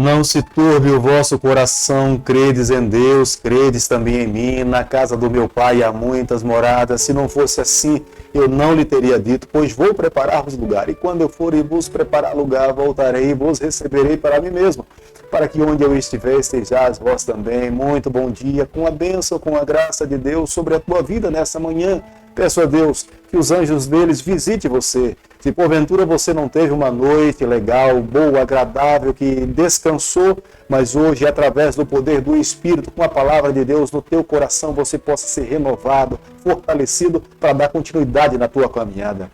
Não se turbe o vosso coração, credes em Deus, credes também em mim. Na casa do meu Pai há muitas moradas. Se não fosse assim, eu não lhe teria dito, pois vou preparar-vos lugar. E quando eu for e vos preparar lugar, voltarei e vos receberei para mim mesmo, para que onde eu estiver, estejais vós também. Muito bom dia, com a bênção, com a graça de Deus sobre a tua vida nessa manhã. Peço a Deus que os anjos deles visitem você. Se porventura você não teve uma noite legal, boa, agradável, que descansou, mas hoje, através do poder do Espírito, com a palavra de Deus no teu coração, você possa ser renovado, fortalecido para dar continuidade na tua caminhada.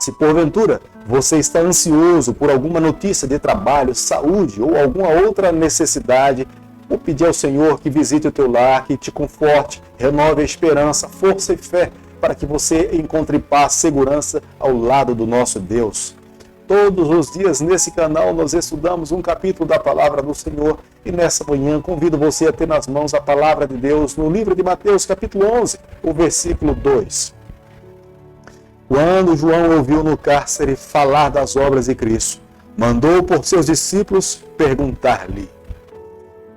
Se porventura você está ansioso por alguma notícia de trabalho, saúde ou alguma outra necessidade, vou pedir ao Senhor que visite o teu lar, que te conforte, renove a esperança, força e fé, para que você encontre paz, segurança ao lado do nosso Deus. Todos os dias nesse canal nós estudamos um capítulo da palavra do Senhor e nessa manhã convido você a ter nas mãos a palavra de Deus no livro de Mateus, capítulo 11, o versículo 2. Quando João ouviu no cárcere falar das obras de Cristo, mandou por seus discípulos perguntar-lhe: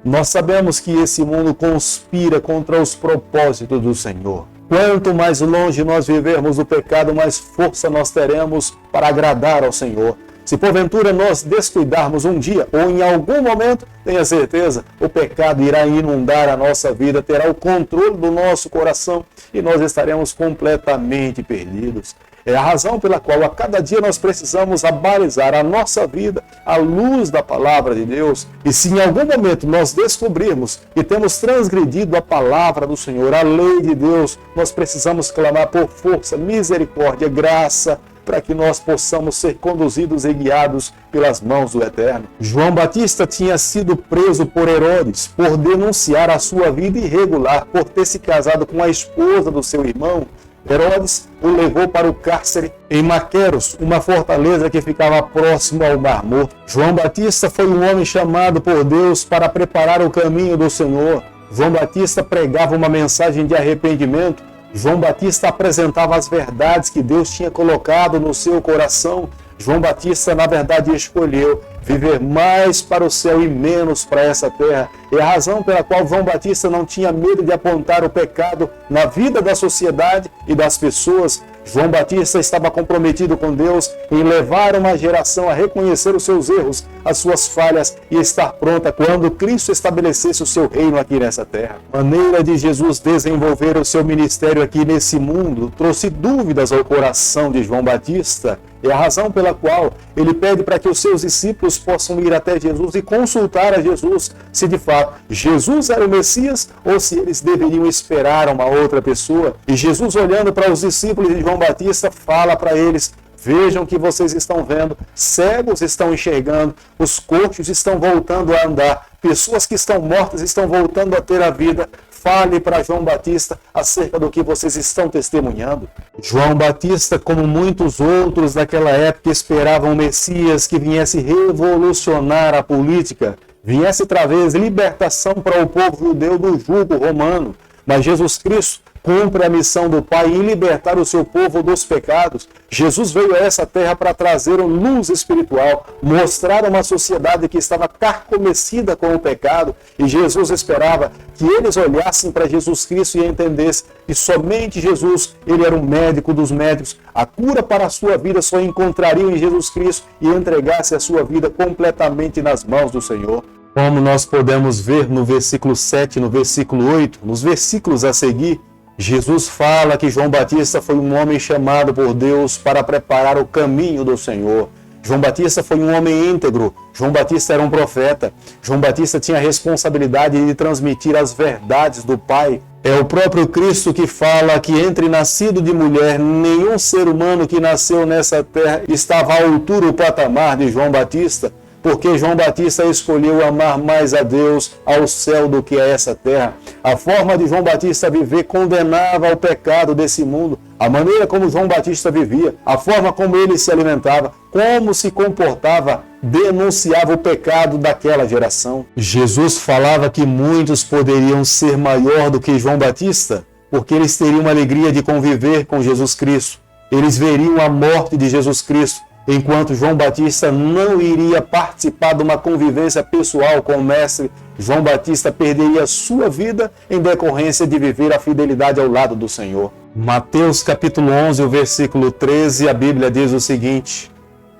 nós sabemos que esse mundo conspira contra os propósitos do Senhor. Quanto mais longe nós vivermos do pecado, mais força nós teremos para agradar ao Senhor. Se porventura nós descuidarmos um dia ou em algum momento, tenha certeza, o pecado irá inundar a nossa vida, terá o controle do nosso coração e nós estaremos completamente perdidos. É a razão pela qual a cada dia nós precisamos abalizar a nossa vida à luz da palavra de Deus. E se em algum momento nós descobrirmos que temos transgredido a palavra do Senhor, a lei de Deus, nós precisamos clamar por força, misericórdia, graça, para que nós possamos ser conduzidos e guiados pelas mãos do Eterno. João Batista tinha sido preso por Herodes, por denunciar a sua vida irregular, por ter se casado com a esposa do seu irmão. Herodes o levou para o cárcere em Maqueros, uma fortaleza que ficava próximo ao Mar Morto. João Batista foi um homem chamado por Deus para preparar o caminho do Senhor. João Batista pregava uma mensagem de arrependimento. João Batista apresentava as verdades que Deus tinha colocado no seu coração. João Batista, na verdade, escolheu viver mais para o céu e menos para essa terra. É a razão pela qual João Batista não tinha medo de apontar o pecado na vida da sociedade e das pessoas. João Batista estava comprometido com Deus em levar uma geração a reconhecer os seus erros, as suas falhas e estar pronta quando Cristo estabelecesse o seu reino aqui nessa terra. A maneira de Jesus desenvolver o seu ministério aqui nesse mundo trouxe dúvidas ao coração de João Batista. É a razão pela qual ele pede para que os seus discípulos possam ir até Jesus e consultar a Jesus se de fato Jesus era o Messias ou se eles deveriam esperar uma outra pessoa. E Jesus, olhando para os discípulos de João Batista, fala para eles: vejam o que vocês estão vendo, cegos estão enxergando, os coxos estão voltando a andar, pessoas que estão mortas estão voltando a ter a vida. Fale para João Batista acerca do que vocês estão testemunhando. João Batista, como muitos outros daquela época, esperavam um Messias que viesse revolucionar a política, viesse trazer libertação para o povo judeu do jugo romano. Mas Jesus Cristo cumpre a missão do Pai em libertar o seu povo dos pecados. Jesus veio a essa terra para trazer uma luz espiritual, mostrar uma sociedade que estava carcomecida com o pecado, e Jesus esperava que eles olhassem para Jesus Cristo e entendessem que somente Jesus, ele era o médico dos médicos. A cura para a sua vida só encontrariam em Jesus Cristo e entregasse a sua vida completamente nas mãos do Senhor. Como nós podemos ver no versículo 7, no versículo 8, nos versículos a seguir, Jesus fala que João Batista foi um homem chamado por Deus para preparar o caminho do Senhor. João Batista foi um homem íntegro. João Batista era um profeta. João Batista tinha a responsabilidade de transmitir as verdades do Pai. É o próprio Cristo que fala que entre nascido de mulher, nenhum ser humano que nasceu nessa terra estava à altura do patamar de João Batista. Porque João Batista escolheu amar mais a Deus, ao céu, do que a essa terra. A forma de João Batista viver condenava o pecado desse mundo. A maneira como João Batista vivia, a forma como ele se alimentava, como se comportava, denunciava o pecado daquela geração. Jesus falava que muitos poderiam ser maior do que João Batista, porque eles teriam a alegria de conviver com Jesus Cristo. Eles veriam a morte de Jesus Cristo. Enquanto João Batista não iria participar de uma convivência pessoal com o Mestre, João Batista perderia sua vida em decorrência de viver a fidelidade ao lado do Senhor. Mateus capítulo 11, o versículo 13, a Bíblia diz o seguinte: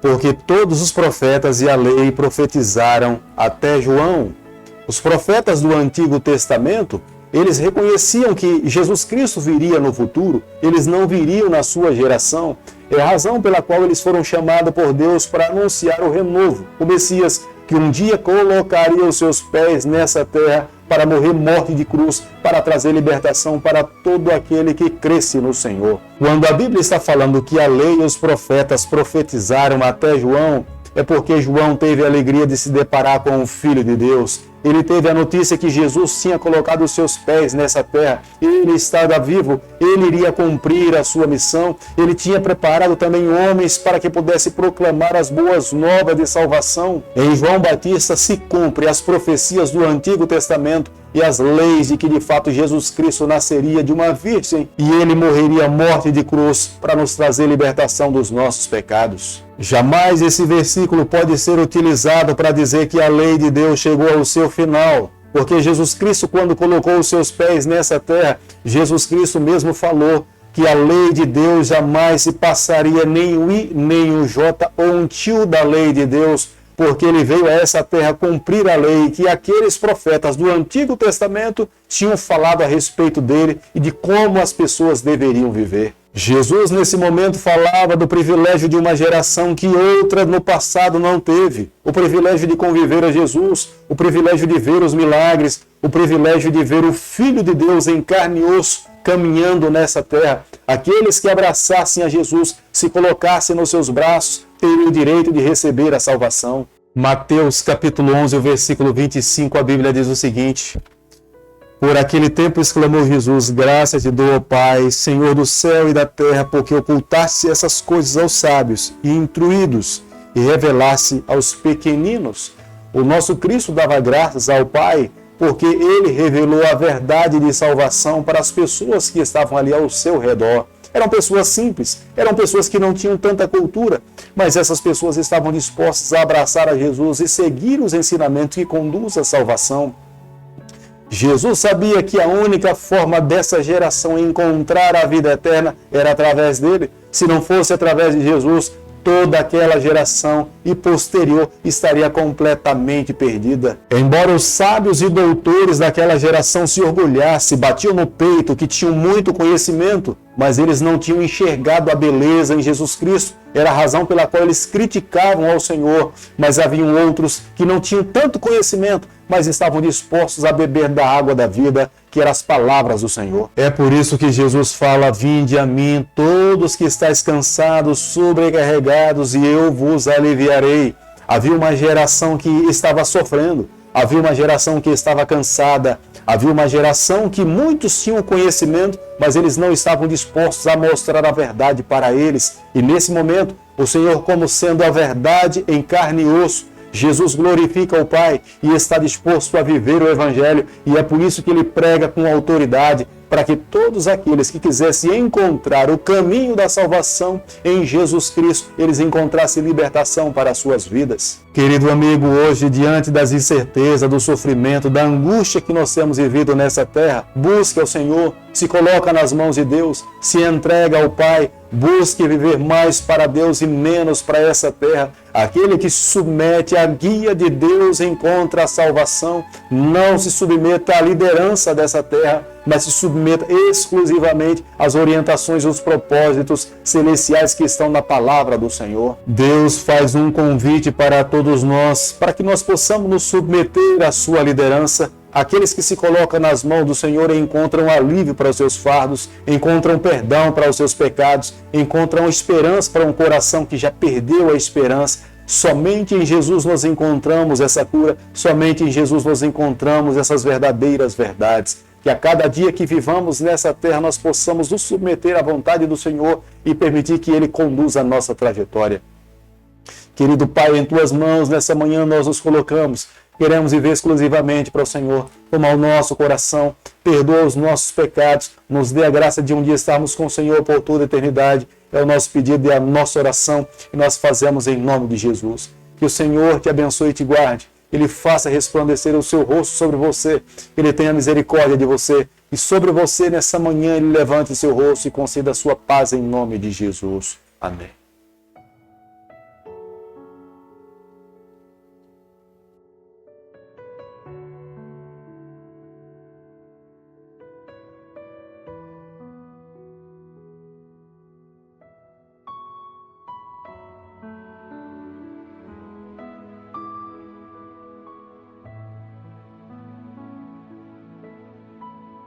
porque todos os profetas e a lei profetizaram até João. Os profetas do Antigo Testamento, eles reconheciam que Jesus Cristo viria no futuro, eles não viriam na sua geração. É a razão pela qual eles foram chamados por Deus para anunciar o renovo, o Messias, que um dia colocaria os seus pés nessa terra para morrer morte de cruz, para trazer libertação para todo aquele que cresce no Senhor. Quando a Bíblia está falando que a lei e os profetas profetizaram até João, é porque João teve a alegria de se deparar com o Filho de Deus. Ele teve a notícia que Jesus tinha colocado os seus pés nessa terra. Ele estava vivo, ele iria cumprir a sua missão. Ele tinha preparado também homens para que pudesse proclamar as boas novas de salvação. Em João Batista se cumpre as profecias do Antigo Testamento e as leis de que de fato Jesus Cristo nasceria de uma virgem e ele morreria morte de cruz para nos trazer libertação dos nossos pecados. Jamais esse versículo pode ser utilizado para dizer que a lei de Deus chegou ao seu final, porque Jesus Cristo, quando colocou os seus pés nessa terra, Jesus Cristo mesmo falou que a lei de Deus jamais se passaria nem o I, nem o J ou um tio da lei de Deus, porque ele veio a essa terra cumprir a lei que aqueles profetas do Antigo Testamento tinham falado a respeito dele e de como as pessoas deveriam viver. Jesus, nesse momento, falava do privilégio de uma geração que outra no passado não teve. O privilégio de conviver a Jesus, o privilégio de ver os milagres, o privilégio de ver o Filho de Deus em carne e osso caminhando nessa terra. Aqueles que abraçassem a Jesus, se colocassem nos seus braços, teriam o direito de receber a salvação. Mateus capítulo 11, o versículo 25, a Bíblia diz o seguinte: por aquele tempo exclamou Jesus: graças te dou, ó Pai, Senhor do céu e da terra, porque ocultaste essas coisas aos sábios e instruídos e revelaste aos pequeninos. O nosso Cristo dava graças ao Pai porque ele revelou a verdade de salvação para as pessoas que estavam ali ao seu redor. Eram pessoas simples, eram pessoas que não tinham tanta cultura, mas essas pessoas estavam dispostas a abraçar a Jesus e seguir os ensinamentos que conduzem à salvação. Jesus sabia que a única forma dessa geração encontrar a vida eterna era através dele. Se não fosse através de Jesus, toda aquela geração e posterior estaria completamente perdida. Embora os sábios e doutores daquela geração se orgulhassem, batiam no peito que tinham muito conhecimento, mas eles não tinham enxergado a beleza em Jesus Cristo. Era a razão pela qual eles criticavam ao Senhor, mas haviam outros que não tinham tanto conhecimento, mas estavam dispostos a beber da água da vida, que eram as palavras do Senhor. É por isso que Jesus fala: vinde a mim, todos que estáis cansados, sobrecarregados, e eu vos aliviarei. Havia uma geração que estava sofrendo, havia uma geração que estava cansada, havia uma geração que muitos tinham conhecimento, mas eles não estavam dispostos a mostrar a verdade para eles. E nesse momento, o Senhor, como sendo a verdade em carne e osso, Jesus glorifica o Pai e está disposto a viver o Evangelho, e é por isso que ele prega com autoridade, para que todos aqueles que quisessem encontrar o caminho da salvação em Jesus Cristo, eles encontrassem libertação para as suas vidas. Querido amigo, hoje, diante das incertezas, do sofrimento, da angústia que nós temos vivido nessa terra, busque ao Senhor, se coloca nas mãos de Deus, se entrega ao Pai, busque viver mais para Deus e menos para essa terra. Aquele que se submete à guia de Deus encontra a salvação. Não se submeta à liderança dessa terra, mas se submeta exclusivamente às orientações e os propósitos celestiais que estão na palavra do Senhor. Deus faz um convite para todos nós, para que nós possamos nos submeter à sua liderança. Aqueles que se colocam nas mãos do Senhor encontram alívio para os seus fardos, encontram perdão para os seus pecados, encontram esperança para um coração que já perdeu a esperança. Somente em Jesus nós encontramos essa cura, somente em Jesus nós encontramos essas verdadeiras verdades. Que a cada dia que vivamos nessa terra nós possamos nos submeter à vontade do Senhor e permitir que Ele conduza a nossa trajetória. Querido Pai, em Tuas mãos nessa manhã nós nos colocamos. Queremos viver exclusivamente para o Senhor. Toma o nosso coração, perdoa os nossos pecados, nos dê a graça de um dia estarmos com o Senhor por toda a eternidade. É o nosso pedido e a nossa oração e nós fazemos em nome de Jesus. Que o Senhor te abençoe e te guarde. Ele faça resplandecer o seu rosto sobre você. Que Ele tenha misericórdia de você. E sobre você nessa manhã Ele levante o seu rosto e conceda a sua paz em nome de Jesus. Amém.